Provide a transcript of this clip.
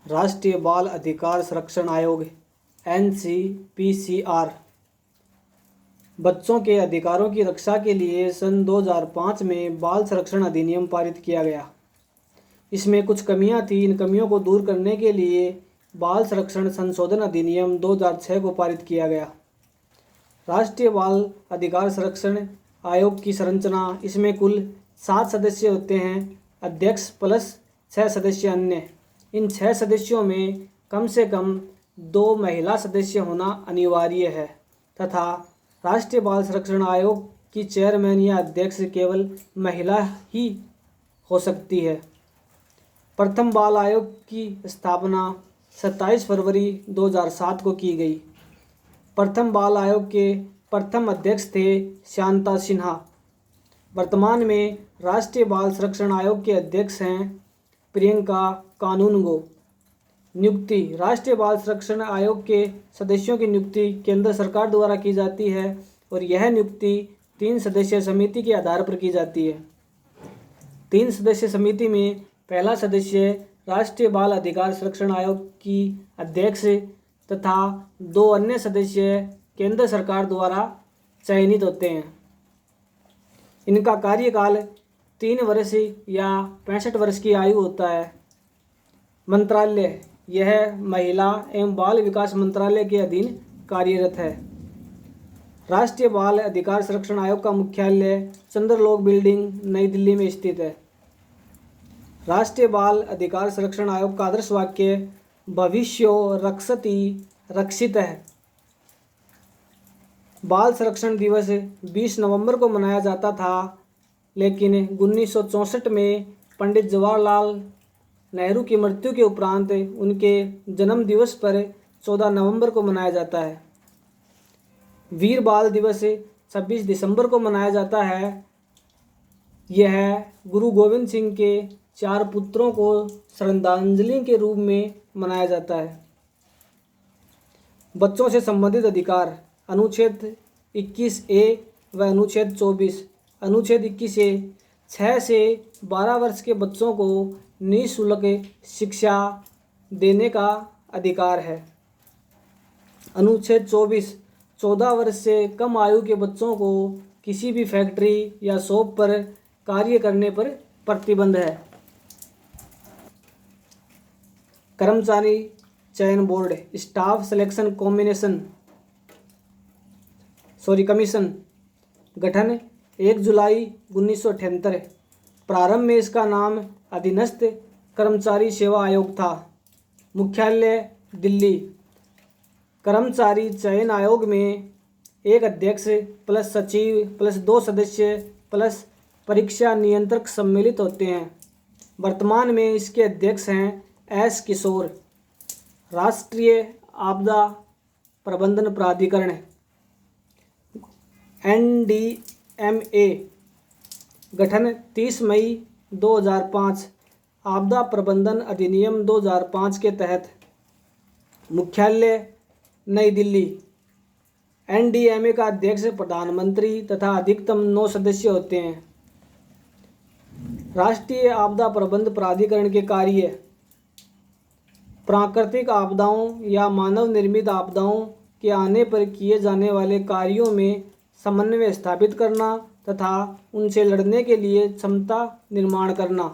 राष्ट्रीय बाल अधिकार संरक्षण आयोग NCPCR बच्चों के अधिकारों की रक्षा के लिए सन 2005 में बाल संरक्षण अधिनियम पारित किया गया। इसमें कुछ कमियां थीं। इन कमियों को दूर करने के लिए बाल संरक्षण संशोधन अधिनियम 2006 को पारित किया गया। राष्ट्रीय बाल अधिकार संरक्षण आयोग की संरचना, इसमें कुल 7 सदस्य होते हैं, अध्यक्ष प्लस 6 सदस्य अन्य। इन 6 सदस्यों में कम से कम 2 महिला सदस्य होना अनिवार्य है तथा राष्ट्रीय बाल संरक्षण आयोग की चेयरमैन या अध्यक्ष केवल महिला ही हो सकती है। प्रथम बाल आयोग की स्थापना 27 फरवरी 2007 को की गई। प्रथम बाल आयोग के प्रथम अध्यक्ष थे शांता सिन्हा। वर्तमान में राष्ट्रीय बाल संरक्षण आयोग के अध्यक्ष हैं प्रियंका कानूनगो। नियुक्ति, राष्ट्रीय बाल संरक्षण आयोग के सदस्यों की नियुक्ति केंद्र सरकार द्वारा की जाती है और यह नियुक्ति 3 सदस्यीय समिति के आधार पर की जाती है। 3 सदस्यीय समिति में पहला सदस्य राष्ट्रीय बाल अधिकार संरक्षण आयोग की अध्यक्ष तथा 2 अन्य सदस्य केंद्र सरकार द्वारा चयनित होते हैं। इनका कार्यकाल 3 वर्ष या 65 वर्ष की आयु होता है। मंत्रालय, यह महिला एवं बाल विकास मंत्रालय के अधीन कार्यरत है। राष्ट्रीय बाल अधिकार संरक्षण आयोग का मुख्यालय चंद्रलोक बिल्डिंग, नई दिल्ली में स्थित है। राष्ट्रीय बाल अधिकार संरक्षण आयोग का आदर्श वाक्य भविष्यो रक्षति रक्षितः। बाल संरक्षण दिवस 20 नवंबर को मनाया जाता था, लेकिन 1964 में पंडित जवाहरलाल नेहरू की मृत्यु के उपरांत उनके जन्म दिवस पर 14 नवंबर को मनाया जाता है। वीर बाल दिवस 26 दिसंबर को मनाया जाता है। यह गुरु गोविंद सिंह के 4 पुत्रों को श्रद्धांजलि के रूप में मनाया जाता है। बच्चों से संबंधित अधिकार, अनुच्छेद 21A व अनुच्छेद 24। अनुच्छेद 21A 6 से 12 वर्ष के बच्चों को निःशुल्क शिक्षा देने का अधिकार है। अनुच्छेद 24 14 वर्ष से कम आयु के बच्चों को किसी भी फैक्ट्री या शॉप पर कार्य करने पर प्रतिबंध है। कर्मचारी चयन बोर्ड, स्टाफ सिलेक्शन कमीशन गठन 1 जुलाई 1978। प्रारंभ में इसका नाम अधीनस्थ कर्मचारी सेवा आयोग था। मुख्यालय दिल्ली। कर्मचारी चयन आयोग में एक अध्यक्ष प्लस सचिव प्लस 2 सदस्य प्लस परीक्षा नियंत्रक सम्मिलित होते हैं। वर्तमान में इसके अध्यक्ष हैं S किशोर। राष्ट्रीय आपदा प्रबंधन प्राधिकरण NDMA गठन 30 मई 2005। आपदा प्रबंधन अधिनियम 2005 के तहत। मुख्यालय नई दिल्ली। NDMA का अध्यक्ष प्रधानमंत्री तथा अधिकतम 9 सदस्य होते हैं। राष्ट्रीय आपदा प्रबंधन प्राधिकरण के कार्य प्राकृतिक आपदाओं या मानव निर्मित आपदाओं के आने पर किए जाने वाले कार्यों में समन्वय स्थापित करना तथा उनसे लड़ने के लिए क्षमता निर्माण करना।